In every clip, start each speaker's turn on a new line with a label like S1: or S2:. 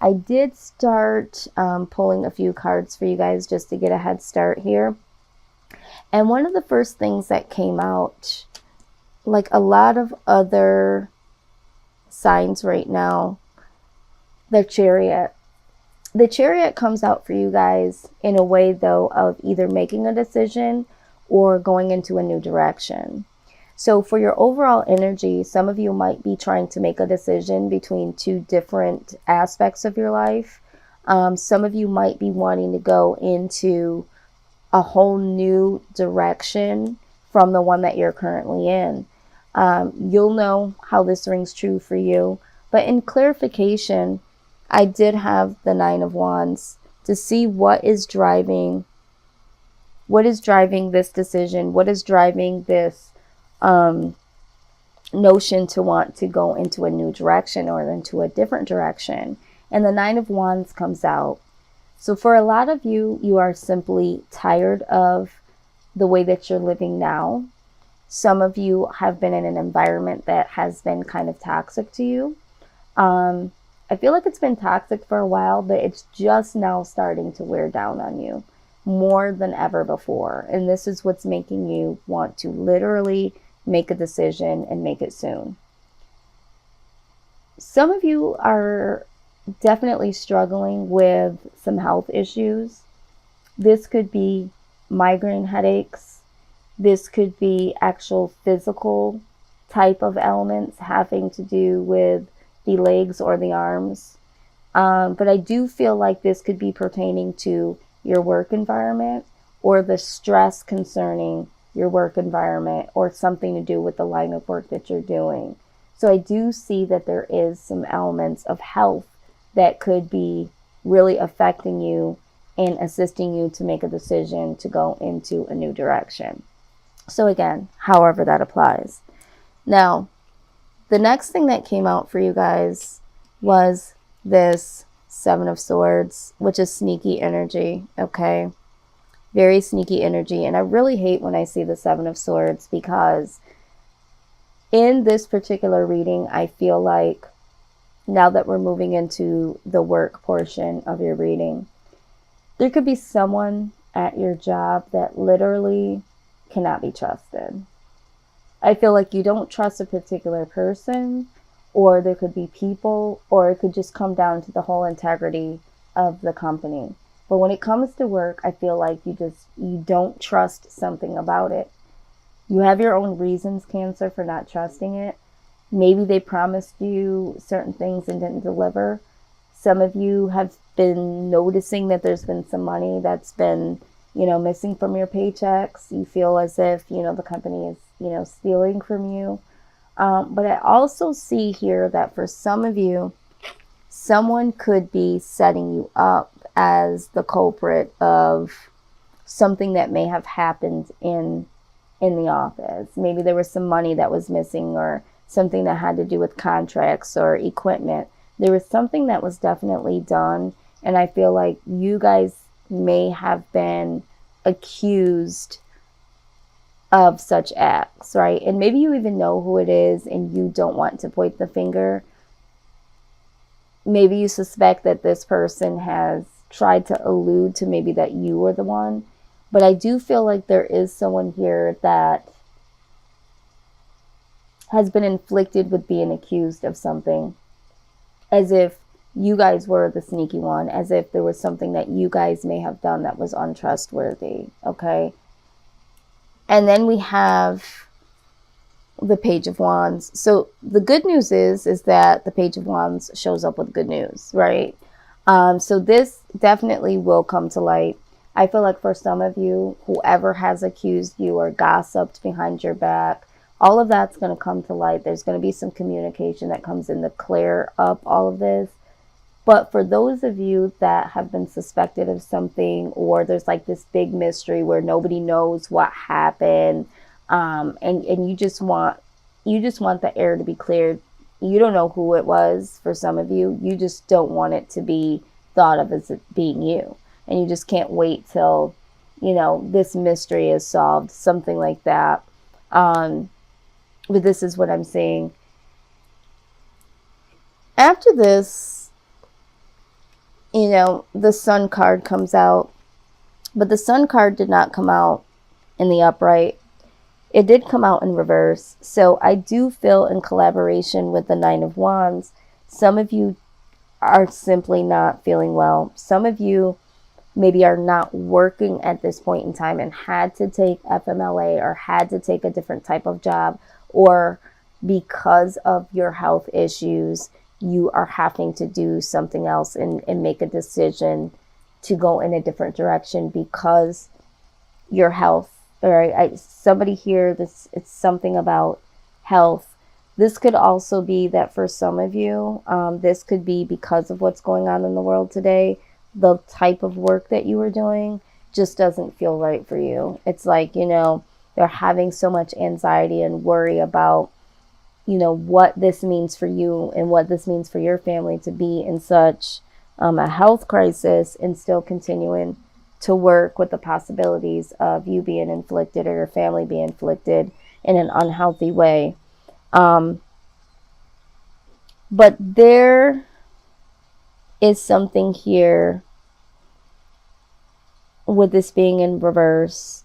S1: I did start pulling a few cards for you guys just to get a head start here. And one of the first things that came out, like a lot of other signs right now, the Chariot. The Chariot comes out for you guys in a way, though, of either making a decision or going into a new direction. So for your overall energy, some of you might be trying to make a decision between two different aspects of your life. Some of you might be wanting to go into a whole new direction from the one that you're currently in. You'll know how this rings true for you. But in clarification, I did have the Nine of Wands to see what is driving this decision, what is driving this notion to want to go into a new direction or into a different direction. And the Nine of Wands comes out. So for a lot of you, you are simply tired of the way that you're living now. Some of you have been in an environment that has been kind of toxic to you. I feel like it's been toxic for a while, but it's just now starting to wear down on you more than ever before. And this is what's making you want to literally make a decision and make it soon. Some of you are definitely struggling with some health issues. This could be migraine headaches. This could be actual physical type of ailments having to do with the legs or the arms. But I do feel like this could be pertaining to your work environment or the stress concerning your work environment or something to do with the line of work that you're doing. So I do see that there is some elements of health that could be really affecting you and assisting you to make a decision to go into a new direction. So again, however that applies. Now, the next thing that came out for you guys was this Seven of Swords, which is sneaky energy, okay? Very sneaky energy. And I really hate when I see the Seven of Swords because in this particular reading, I feel like now that we're moving into the work portion of your reading, there could be someone at your job that literally cannot be trusted. I feel like you don't trust a particular person, or there could be people, or it could just come down to the whole integrity of the company. But when it comes to work, I feel like you don't trust something about it. You have your own reasons, Cancer, for not trusting it. Maybe they promised you certain things and didn't deliver. Some of you have been noticing that there's been some money that's been, missing from your paychecks. You feel as if, the company is, stealing from you. But I also see here that for some of you, someone could be setting you up as the culprit of something that may have happened in the office. Maybe there was some money that was missing or something that had to do with contracts or equipment. There was something that was definitely done, and I feel like you guys may have been accused of such acts, right? And maybe you even know who it is and you don't want to point the finger. Maybe you suspect that this person has tried to allude to maybe that you were the one. But I do feel like there is someone here that has been inflicted with being accused of something, as if you guys were the sneaky one, as if there was something that you guys may have done that was untrustworthy, okay? And then we have the Page of Wands. So the good news is that the Page of Wands shows up with good news, right? So this definitely will come to light. I feel like for some of you, whoever has accused you or gossiped behind your back, all of that's going to come to light. There's going to be some communication that comes in to clear up all of this. But for those of you that have been suspected of something, or there's like this big mystery where nobody knows what happened, and you just want the air to be cleared. You don't know who it was for some of you. You just don't want it to be thought of as it being you. And you just can't wait till, this mystery is solved, something like that. But this is what I'm seeing. After this, you know, the Sun card comes out, but the Sun card did not come out in the upright. It did come out in reverse. So I do feel, in collaboration with the Nine of Wands, some of you are simply not feeling well. Some of you maybe are not working at this point in time and had to take FMLA or had to take a different type of job, or because of your health issues, you are having to do something else and make a decision to go in a different direction because your health. All right, somebody here, it's something about health. This could also be that for some of you, this could be because of what's going on in the world today. The type of work that you were doing just doesn't feel right for you. It's like, you know, they're having so much anxiety and worry about, you know, what this means for you and what this means for your family to be in such a health crisis and still continuing to work with the possibilities of you being inflicted or your family being inflicted in an unhealthy way. But there is something here with this being in reverse.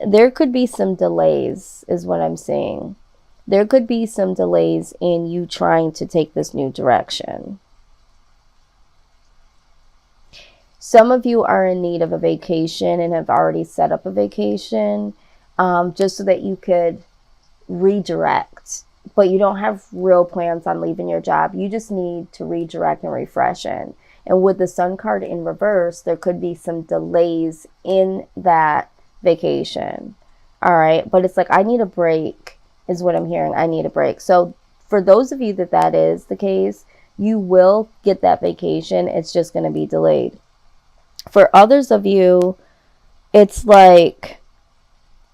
S1: There could be some delays, is what I'm saying. There could be some delays in you trying to take this new direction. Some of you are in need of a vacation and have already set up a vacation, just so that you could redirect. But you don't have real plans on leaving your job. You just need to redirect and refresh in. And with the Sun card in reverse, there could be some delays in that vacation. All right. But it's like, I need a break is what I'm hearing. I need a break. So for those of you that is the case, you will get that vacation. It's just going to be delayed. For others of you, it's like,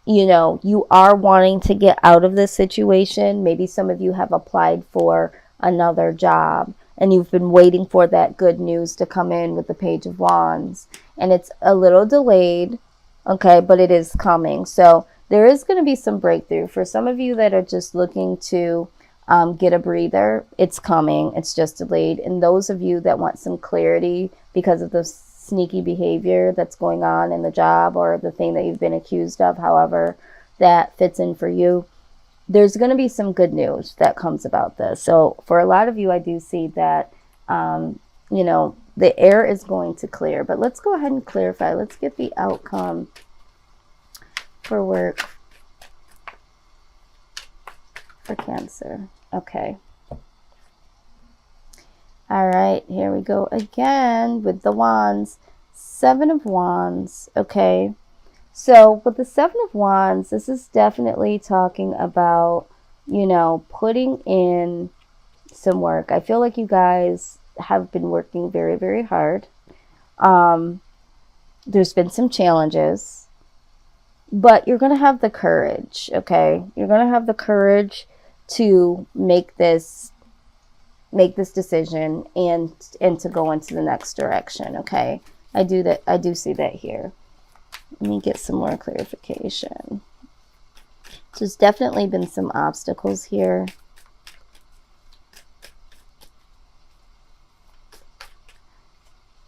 S1: you know, you are wanting to get out of this situation. Maybe some of you have applied for another job and you've been waiting for that good news to come in with the Page of Wands. And it's a little delayed, okay, but it is coming. So there is going to be some breakthrough. For some of you that are just looking to get a breather, it's coming. It's just delayed. And those of you that want some clarity because of the sneaky behavior that's going on in the job or the thing that you've been accused of, however that fits in for you, there's going to be some good news that comes about this. So for a lot of you, I do see that, you know, the air is going to clear. But let's go ahead and clarify. Let's get the outcome for work for Cancer. Okay. All right, here we go again with the Wands. Seven of Wands. Okay. So with the Seven of Wands, this is definitely talking about, you know, putting in some work. I feel like you guys have been working very, very hard. There's been some challenges, but you're going to have the courage, okay? You're going to have the courage to make this decision and to go into the next direction, okay? I do see that here. Let me get some more clarification. There's definitely been some obstacles here.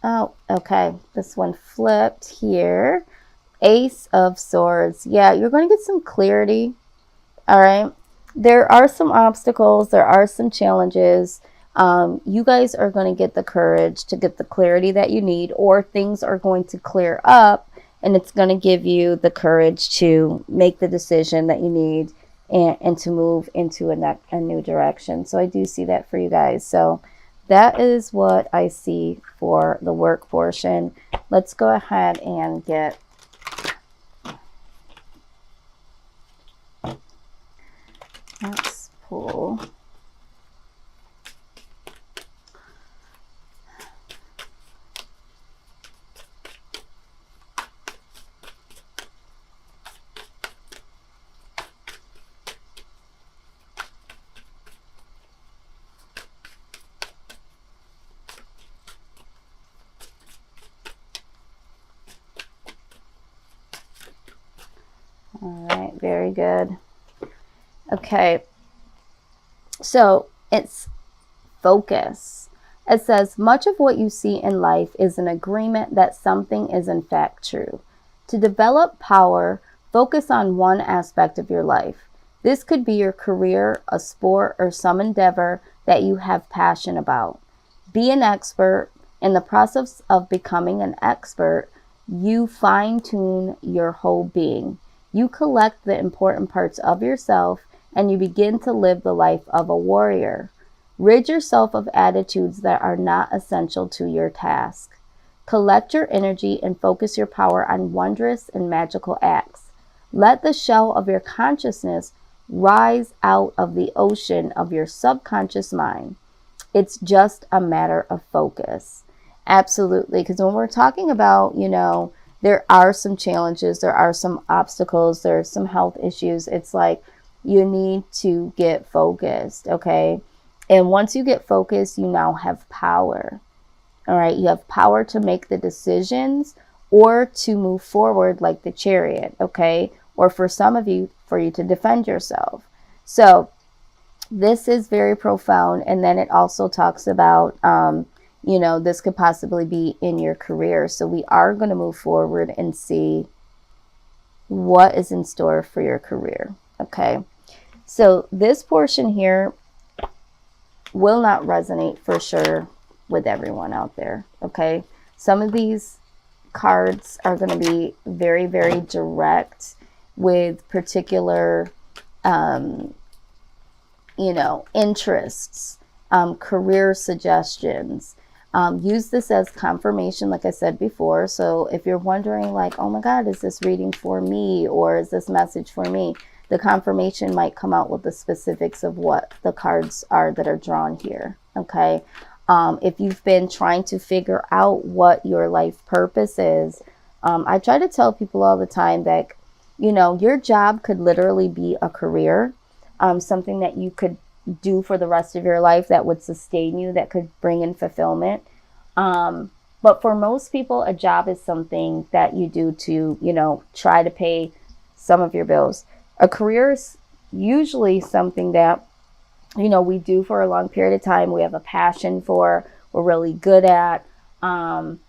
S1: Oh, okay. This one flipped here. Ace of Swords. Yeah, you're going to get some clarity. All right. There are some obstacles. There are some challenges. You guys are going to get the courage to get the clarity that you need, or things are going to clear up and it's going to give you the courage to make the decision that you need and to move into a new direction. So I do see that for you guys. So that is what I see for the work portion. Let's go ahead and get let's pull all right, very good. Okay, so it's focus. It says, much of what you see in life is an agreement that something is in fact true. To develop power, focus on one aspect of your life. This could be your career, a sport, or some endeavor that you have passion about. Be an expert. In the process of becoming an expert, you fine-tune your whole being. You collect the important parts of yourself and you begin to live the life of a warrior. Rid yourself of attitudes that are not essential to your task. Collect your energy and focus your power on wondrous and magical acts. Let the shell of your consciousness rise out of the ocean of your subconscious mind. It's just a matter of focus. Absolutely. Because when we're talking about, there are some challenges, there are some obstacles, there are some health issues. It's like you need to get focused. Okay. And once you get focused, you now have power. All right. You have power to make the decisions or to move forward like the Chariot. Okay. Or for some of you, for you to defend yourself. So this is very profound. And then it also talks about, this could possibly be in your career. So we are going to move forward and see what is in store for your career. Okay. So this portion here will not resonate for sure with everyone out there. Okay. Some of these cards are going to be very, very direct with particular, interests, career suggestions. Use this as confirmation, like I said before. So if you're wondering like, oh my God, is this reading for me or is this message for me? The confirmation might come out with the specifics of what the cards are that are drawn here. Okay. If you've been trying to figure out what your life purpose is, I try to tell people all the time that, your job could literally be a career, something that you could do for the rest of your life that would sustain you, that could bring in fulfillment. But for most people, a job is something that you do to, try to pay some of your bills. A career is usually something that, we do for a long period of time. We have a passion for, we're really good at. And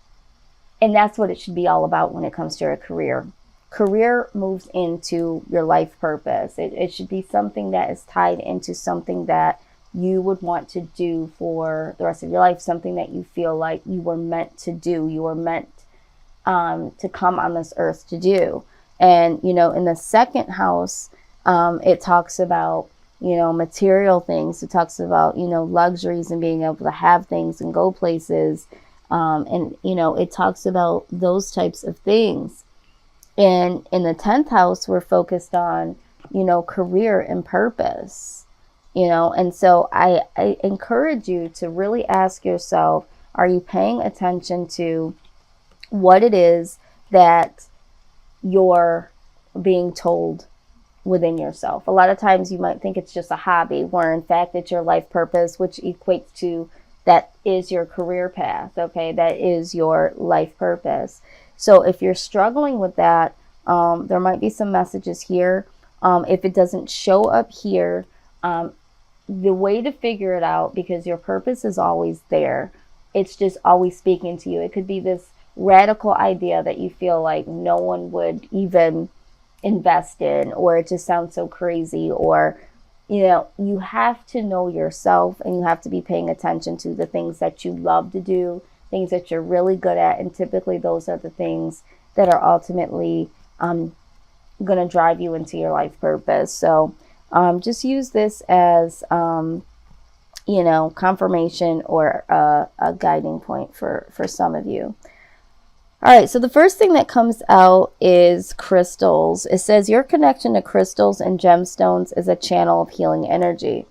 S1: that's what it should be all about when it comes to a career. Career moves into your life purpose. It should be something that is tied into something that you would want to do for the rest of your life, something that you feel like you were meant to do, you were meant to come on this earth to do. And, in the second house, it talks about, material things. It talks about, luxuries and being able to have things and go places. And, it talks about those types of things. And in the 10th house, we're focused on, career and purpose, and so I encourage you to really ask yourself, are you paying attention to what it is that you're being told within yourself? A lot of times you might think it's just a hobby, where in fact it's your life purpose, which equates to that is your career path. Okay. That is your life purpose. So if you're struggling with that, there might be some messages here. If it doesn't show up here, the way to figure it out, because your purpose is always there, it's just always speaking to you. It could be this radical idea that you feel like no one would even invest in, or it just sounds so crazy, or, you have to know yourself and you have to be paying attention to the things that you love to do, things that you're really good at. And typically those are the things that are ultimately going to drive you into your life purpose. So just use this as, confirmation or a guiding point for some of you. All right, so the first thing that comes out is crystals. It says your connection to crystals and gemstones is a channel of healing energy.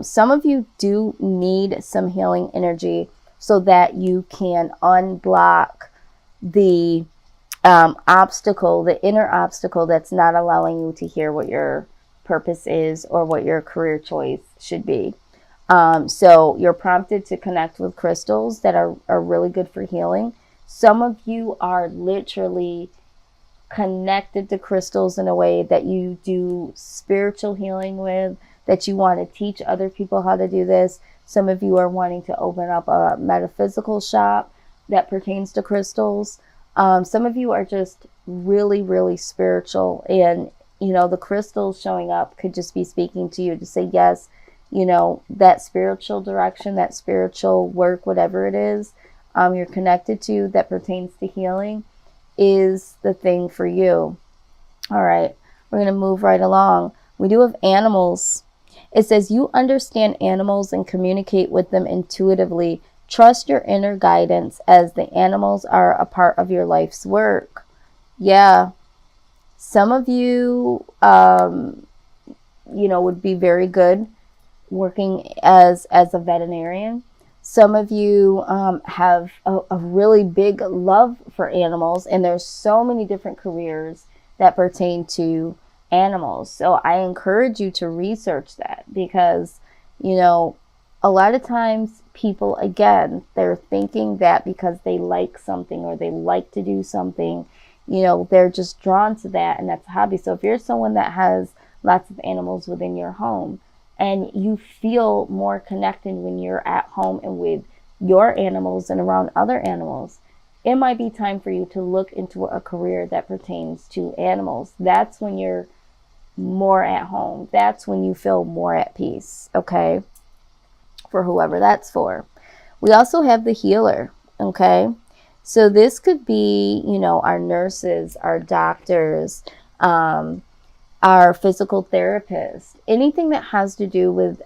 S1: Some of you do need some healing energy so that you can unblock the obstacle, the inner obstacle that's not allowing you to hear what your purpose is or what your career choice should be. So you're prompted to connect with crystals that are really good for healing. Some of you are literally connected to crystals in a way that you do spiritual healing with, that you want to teach other people how to do this. Some of you are wanting to open up a metaphysical shop that pertains to crystals. Some of you are just really, really spiritual, and the crystals showing up could just be speaking to you to say, yes, that spiritual direction, that spiritual work, whatever it is, you're connected to that pertains to healing is the thing for you. All right, we're going to move right along. We do have animals. It says you understand animals and communicate with them intuitively. Trust your inner guidance as the animals are a part of your life's work. Yeah. Some of you, would be very good working as a veterinarian. Some of you have a really big love for animals, and there's so many different careers that pertain to animals. So I encourage you to research that, because, a lot of times people, again, they're thinking that because they like something or they like to do something, they're just drawn to that, and that's a hobby. So if you're someone that has lots of animals within your home, and you feel more connected when you're at home and with your animals and around other animals, it might be time for you to look into a career that pertains to animals. That's when you're more at home. That's when you feel more at peace, okay? For whoever that's for. We also have the healer, okay? So this could be, our nurses, our doctors, our physical therapist, anything that has to do with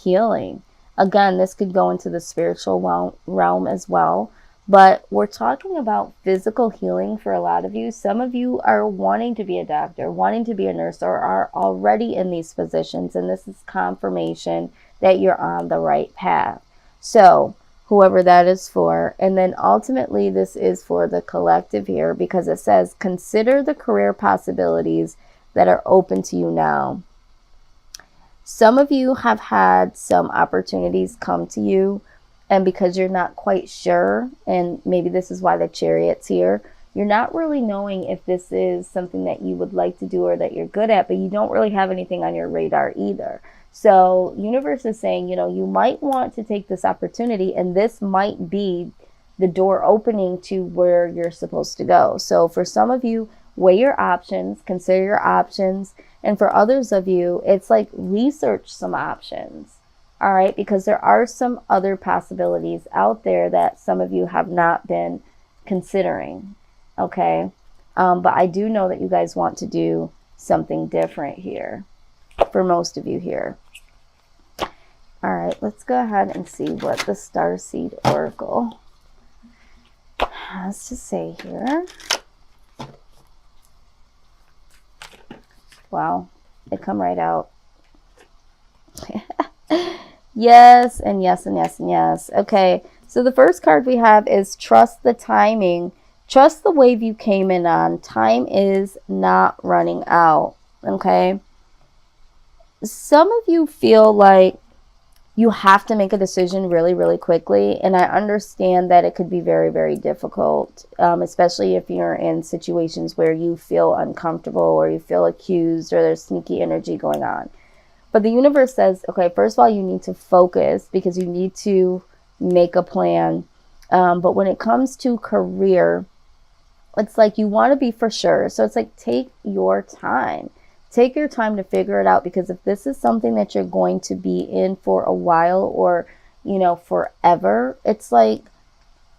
S1: healing. Again, this could go into the spiritual realm as well, but we're talking about physical healing for a lot of you. Some of you are wanting to be a doctor, wanting to be a nurse, or are already in these positions, and this is confirmation that you're on the right path. So whoever that is for. And then ultimately this is for the collective here, because it says, consider the career possibilities that are open to you now. Some of you have had some opportunities come to you, and because you're not quite sure, and maybe this is why the Chariot's here, you're not really knowing if this is something that you would like to do or that you're good at, but you don't really have anything on your radar either. So universe is saying, you might want to take this opportunity, and this might be the door opening to where you're supposed to go. So for some of you, weigh your options, consider your options. And for others of you, it's like research some options. All right, because there are some other possibilities out there that some of you have not been considering. Okay, but I do know that you guys want to do something different here for most of you here. All right, let's go ahead and see what the Starseed Oracle has to say here. Wow, they come right out. Yes, and yes, and yes, and yes. Okay, so the first card we have is trust the timing. Trust the wave you came in on. Time is not running out. Okay. Some of you feel like you have to make a decision really, really quickly. And I understand that it could be very, very difficult, especially if you're in situations where you feel uncomfortable or you feel accused or there's sneaky energy going on. But the universe says, okay, first of all, you need to focus because you need to make a plan. But when it comes to career, it's like you want to be for sure. So it's like, take your time. Take your time to figure it out, because if this is something that you're going to be in for a while or, forever, it's like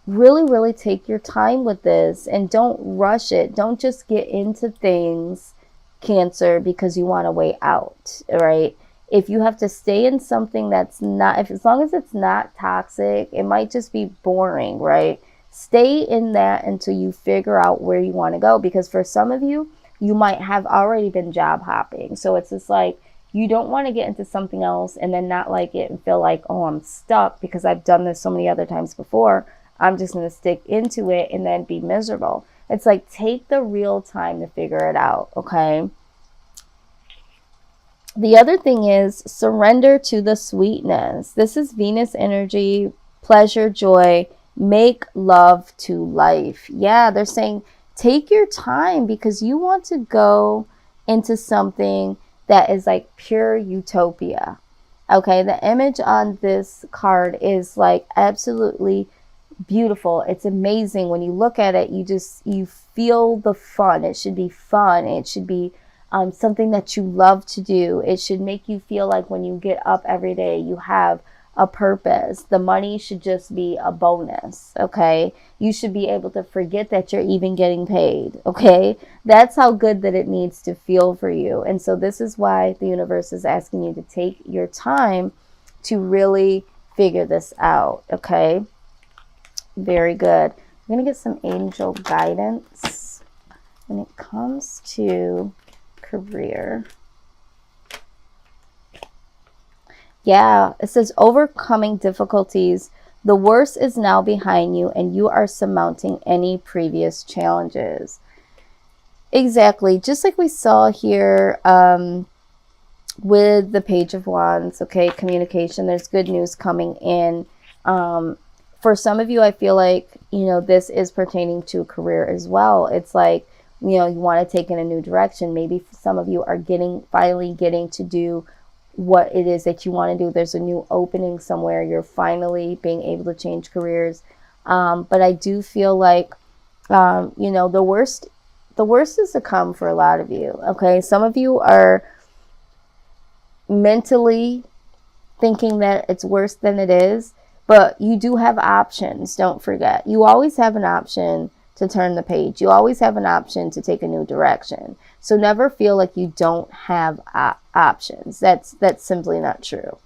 S1: really, really take your time with this and don't rush it. Don't just get into things, Cancer, because you want a way out, right? If you have to stay in something that's not, as long as it's not toxic, it might just be boring, right? Stay in that until you figure out where you want to go, because for some of you, you might have already been job hopping. So it's just like, you don't want to get into something else and then not like it and feel like, oh, I'm stuck because I've done this so many other times before. I'm just going to stick into it and then be miserable. It's like, take the real time to figure it out, okay? The other thing is surrender to the sweetness. This is Venus energy, pleasure, joy, make love to life. Yeah, they're saying, take your time because you want to go into something that is like pure utopia. Okay, the image on this card is like absolutely beautiful. It's amazing. When you look at it, you feel the fun. It should be fun. It should be something that you love to do. It should make you feel like when you get up every day, you have a purpose. The money should just be a bonus. Okay, you should be able to forget that you're even getting paid. Okay, that's how good that it needs to feel for you. And so this is why the universe is asking you to take your time to really figure this out. Okay, very good. I'm going to get some angel guidance when it comes to career. Yeah, it says overcoming difficulties. The worst is now behind you and you are surmounting any previous challenges. Exactly. Just like we saw here with the Page of Wands, okay, communication, there's good news coming in. For some of you, I feel like, you know, this is pertaining to career as well. It's like, you know, you want to take in a new direction. Maybe some of you are finally getting to do what it is that you want to do. There's a new opening somewhere. You're finally being able to change careers. But I do feel like, you know, the worst is to come for a lot of you. Okay. Some of you are mentally thinking that it's worse than it is, but you do have options. Don't forget, you always have an option to turn the page. You always have an option to take a new direction. So never feel like you don't have options. That's simply not true.